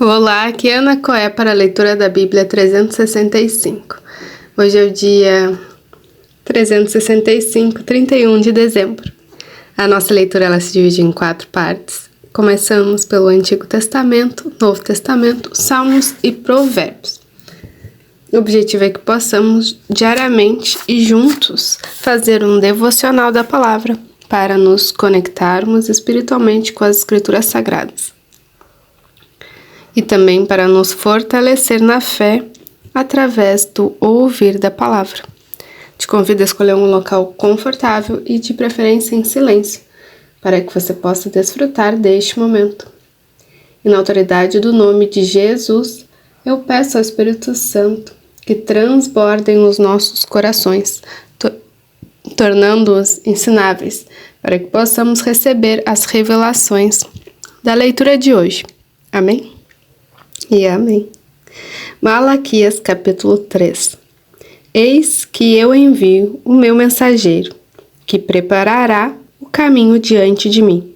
Olá, aqui é Ana Coé para a leitura da Bíblia 365. Hoje é o dia 365, 31 de dezembro. A nossa leitura ela se divide em 4 partes. Começamos pelo Antigo Testamento, Novo Testamento, Salmos e Provérbios. O objetivo é que possamos diariamente e juntos fazer um devocional da palavra para nos conectarmos espiritualmente com as Escrituras Sagradas. E também para nos fortalecer na fé através do ouvir da palavra. Te convido a escolher um local confortável e de preferência em silêncio, para que você possa desfrutar deste momento. E na autoridade do nome de Jesus, eu peço ao Espírito Santo que transbordem os nossos corações, tornando-os ensináveis, para que possamos receber as revelações da leitura de hoje. Amém? E amém. Malaquias capítulo 3. Eis que eu envio o meu mensageiro, que preparará o caminho diante de mim.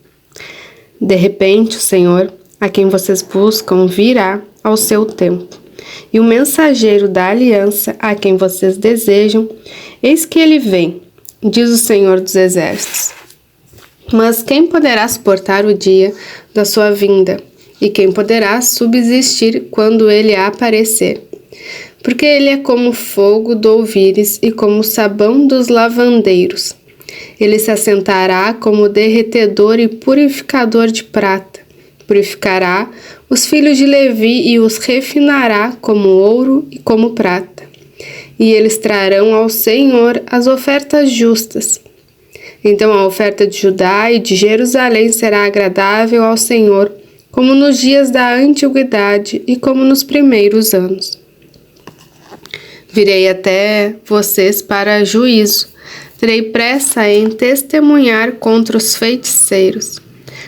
De repente o Senhor, a quem vocês buscam, virá ao seu tempo. E o mensageiro da aliança, a quem vocês desejam, eis que ele vem, diz o Senhor dos Exércitos. Mas quem poderá suportar o dia da sua vinda? E quem poderá subsistir quando ele aparecer? Porque ele é como fogo do ouvires e como sabão dos lavandeiros. Ele se assentará como derretedor e purificador de prata. Purificará os filhos de Levi e os refinará como ouro e como prata. E eles trarão ao Senhor as ofertas justas. Então a oferta de Judá e de Jerusalém será agradável ao Senhor, como nos dias da antiguidade e como nos primeiros anos. Virei até vocês para juízo. Terei pressa em testemunhar contra os feiticeiros,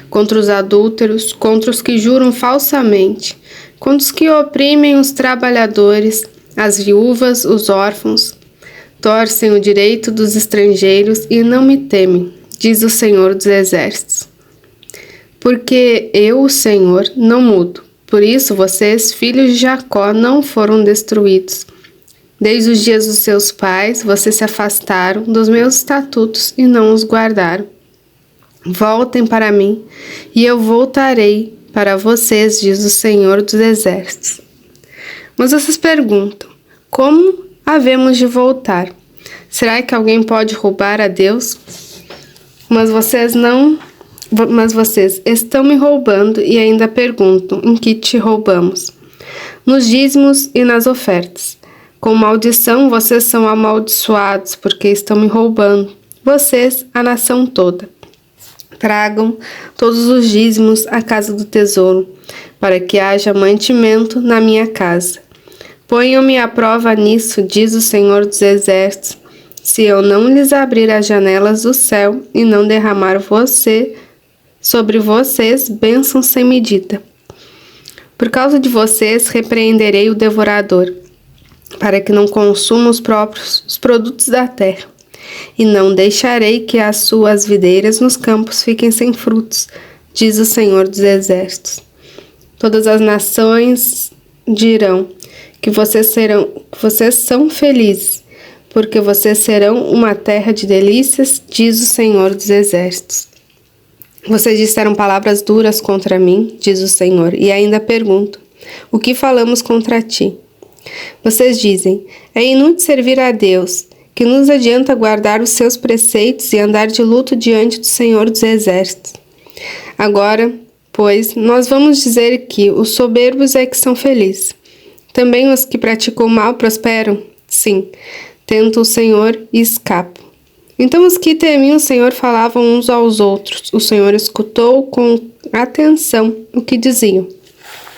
contra os adúlteros, contra os que juram falsamente, contra os que oprimem os trabalhadores, as viúvas, os órfãos, torcem o direito dos estrangeiros e não me temem, diz o Senhor dos Exércitos. Porque eu, o Senhor, não mudo. Por isso vocês, filhos de Jacó, não foram destruídos. Desde os dias dos seus pais, vocês se afastaram dos meus estatutos e não os guardaram. Voltem para mim, e eu voltarei para vocês, diz o Senhor dos Exércitos. Mas vocês perguntam, como havemos de voltar? Será que alguém pode roubar a Deus? Mas vocês estão me roubando e ainda perguntam em que te roubamos. Nos dízimos e nas ofertas. Com maldição vocês são amaldiçoados, porque estão me roubando. Vocês, a nação toda. Tragam todos os dízimos à casa do tesouro, para que haja mantimento na minha casa. Ponham-me à prova nisso, diz o Senhor dos Exércitos, se eu não lhes abrir as janelas do céu e não derramar sobre vocês bênçãos sem medida. Por causa de vocês repreenderei o devorador, para que não consuma os produtos da terra, e não deixarei que as suas videiras nos campos fiquem sem frutos, diz o Senhor dos Exércitos. Todas as nações dirão que vocês são felizes, porque vocês serão uma terra de delícias, diz o Senhor dos Exércitos. Vocês disseram palavras duras contra mim, diz o Senhor, e ainda pergunto, o que falamos contra ti? Vocês dizem, é inútil servir a Deus, que nos adianta guardar os seus preceitos e andar de luto diante do Senhor dos Exércitos. Agora, pois, nós vamos dizer que os soberbos é que são felizes. Também os que praticam o mal prosperam? Sim, tentam o Senhor e escapam. Então os que temiam o Senhor falavam uns aos outros. O Senhor escutou com atenção o que diziam.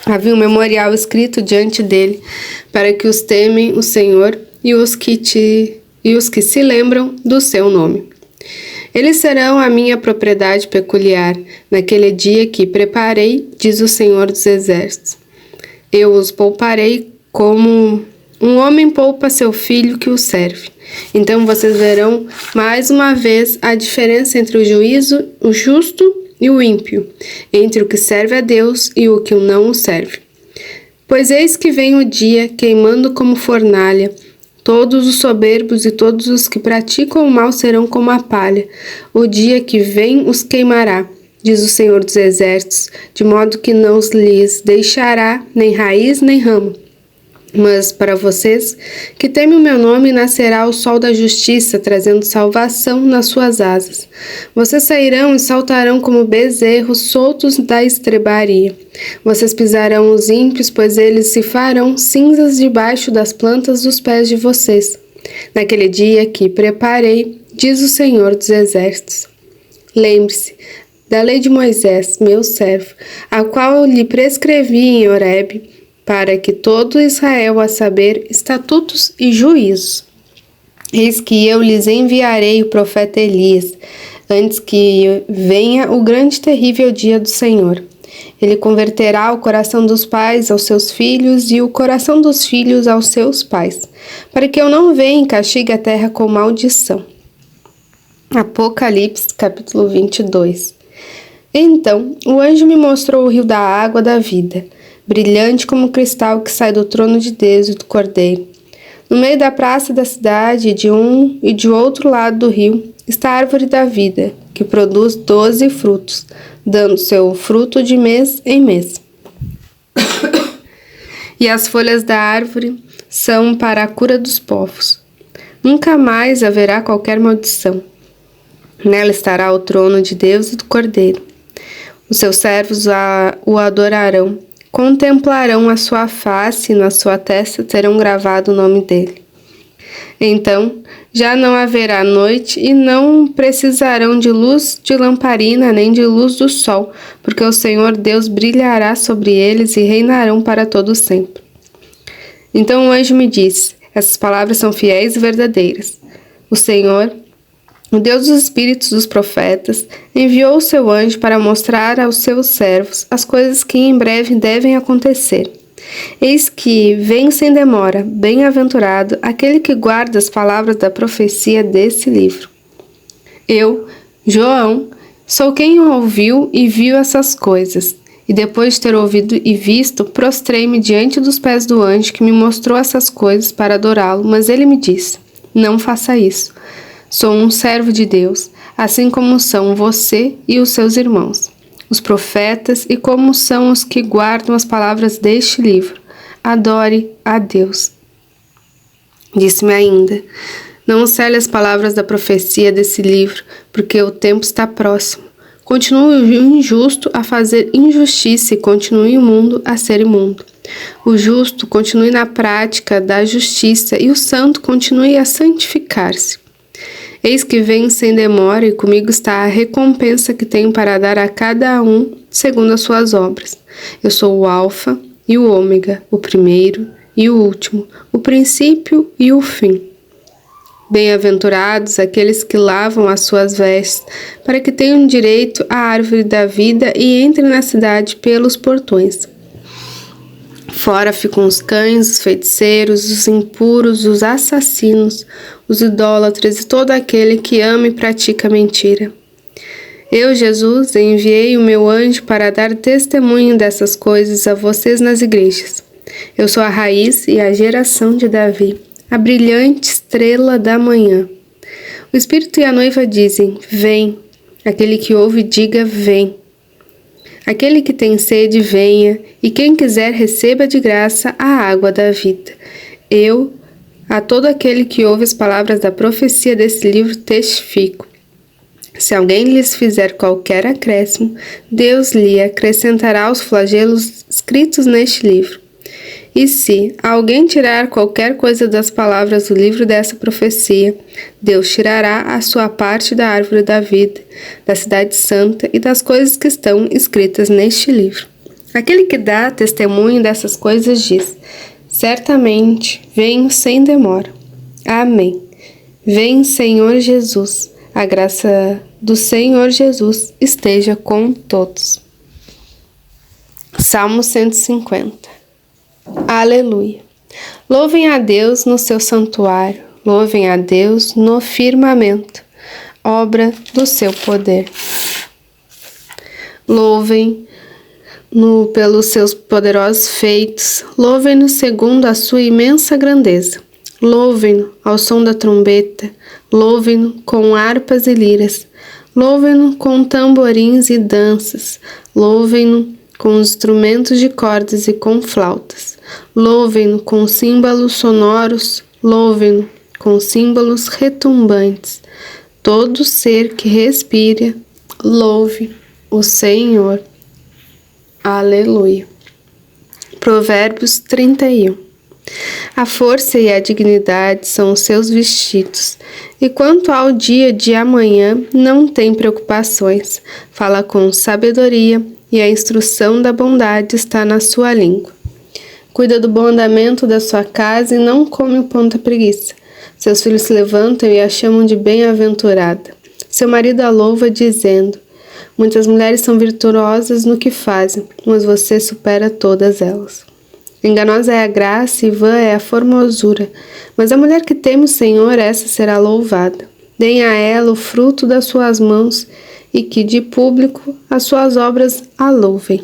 Havia um memorial escrito diante dele, para que os temem o Senhor e os que se lembram do seu nome. Eles serão a minha propriedade peculiar, naquele dia que preparei, diz o Senhor dos Exércitos. Eu os pouparei como um homem poupa seu filho que o serve. Então vocês verão mais uma vez a diferença entre o justo e o ímpio, entre o que serve a Deus e o que não o serve. Pois eis que vem o dia, queimando como fornalha. Todos os soberbos e todos os que praticam o mal serão como a palha. O dia que vem os queimará, diz o Senhor dos Exércitos, de modo que não lhes deixará nem raiz nem ramo. Mas para vocês que temem o meu nome, nascerá o sol da justiça, trazendo salvação nas suas asas. Vocês sairão e saltarão como bezerros soltos da estrebaria. Vocês pisarão os ímpios, pois eles se farão cinzas debaixo das plantas dos pés de vocês. Naquele dia que preparei, diz o Senhor dos Exércitos. Lembre-se da lei de Moisés, meu servo, a qual eu lhe prescrevi em Horebe, para que todo Israel a saber estatutos e juízos. Eis que eu lhes enviarei o profeta Elias, antes que venha o grande e terrível dia do Senhor. Ele converterá o coração dos pais aos seus filhos e o coração dos filhos aos seus pais, para que eu não venha e castigue a terra com maldição. Apocalipse, capítulo 22. Então, o anjo me mostrou o rio da água da vida, brilhante como cristal que sai do trono de Deus e do Cordeiro. No meio da praça da cidade, de um e de outro lado do rio, está a árvore da vida, que produz 12 frutos, dando seu fruto de mês em mês. E as folhas da árvore são para a cura dos povos. Nunca mais haverá qualquer maldição. Nela estará o trono de Deus e do Cordeiro. Os seus servos o adorarão, contemplarão a sua face e na sua testa terão gravado o nome dele. Então, já não haverá noite e não precisarão de luz de lamparina nem de luz do sol, porque o Senhor Deus brilhará sobre eles e reinarão para todo sempre. Então o anjo me disse: essas palavras são fiéis e verdadeiras. O Senhor, o Deus dos espíritos dos profetas, enviou o seu anjo para mostrar aos seus servos as coisas que em breve devem acontecer. Eis que vem sem demora, bem-aventurado aquele que guarda as palavras da profecia desse livro. Eu, João, sou quem ouviu e viu essas coisas, e depois de ter ouvido e visto, prostrei-me diante dos pés do anjo que me mostrou essas coisas para adorá-lo, mas ele me disse: não faça isso. Sou um servo de Deus, assim como são você e os seus irmãos, os profetas, e como são os que guardam as palavras deste livro. Adore a Deus. Disse-me ainda: não cele as palavras da profecia desse livro, porque o tempo está próximo. Continue o injusto a fazer injustiça e continue o mundo a ser imundo. O justo continue na prática da justiça e o santo continue a santificar-se. Eis que venho sem demora e comigo está a recompensa que tenho para dar a cada um segundo as suas obras. Eu sou o Alfa e o Ômega, o primeiro e o último, o princípio e o fim. Bem-aventurados aqueles que lavam as suas vestes, para que tenham direito à árvore da vida e entrem na cidade pelos portões. Fora ficam os cães, os feiticeiros, os impuros, os assassinos, os idólatras e todo aquele que ama e pratica mentira. Eu, Jesus, enviei o meu anjo para dar testemunho dessas coisas a vocês nas igrejas. Eu sou a raiz e a geração de Davi, a brilhante estrela da manhã. O Espírito e a noiva dizem: vem. Aquele que ouve, diga: vem. Aquele que tem sede, venha, e quem quiser receba de graça a água da vida. Eu, a todo aquele que ouve as palavras da profecia desse livro, testifico. Se alguém lhes fizer qualquer acréscimo, Deus lhe acrescentará os flagelos escritos neste livro. E se alguém tirar qualquer coisa das palavras do livro dessa profecia, Deus tirará a sua parte da árvore da vida, da cidade santa e das coisas que estão escritas neste livro. Aquele que dá testemunho dessas coisas diz: certamente venho sem demora. Amém. Vem, Senhor Jesus. A graça do Senhor Jesus esteja com todos. Salmo 150. Aleluia. Louvem a Deus no seu santuário, louvem a Deus no firmamento, obra do seu poder. Louvem pelos seus poderosos feitos, louvem-no segundo a sua imensa grandeza. Louvem-no ao som da trombeta, louvem-no com harpas e liras, louvem-no com tamborins e danças, louvem-no com instrumentos de cordas e com flautas, louvem-no com símbolos sonoros, louvem-no com símbolos retumbantes. Todo ser que respira, louve o Senhor. Aleluia. Provérbios 31. A força e a dignidade são os seus vestidos, e quanto ao dia de amanhã, não tem preocupações. Fala com sabedoria, e a instrução da bondade está na sua língua. Cuida do bom andamento da sua casa e não come o pão da preguiça. Seus filhos se levantam e a chamam de bem-aventurada. Seu marido a louva, dizendo: muitas mulheres são virtuosas no que fazem, mas você supera todas elas. Enganosa é a graça e vã é a formosura, mas a mulher que teme o Senhor, essa será louvada. Deem a ela o fruto das suas mãos, e que de público as suas obras a louvem.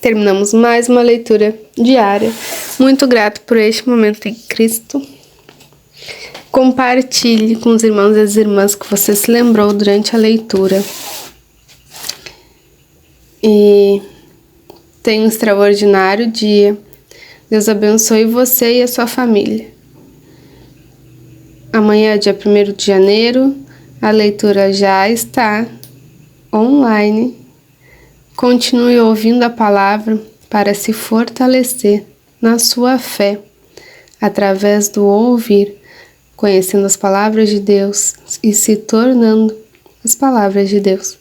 Terminamos mais uma leitura diária. Muito grato por este momento em Cristo. Compartilhe com os irmãos e as irmãs que você se lembrou durante a leitura. E tenha um extraordinário dia. Deus abençoe você e a sua família. Amanhã é dia 1º de janeiro. A leitura já está online. Continue ouvindo a palavra para se fortalecer na sua fé, através do ouvir, conhecendo as palavras de Deus e se tornando as palavras de Deus.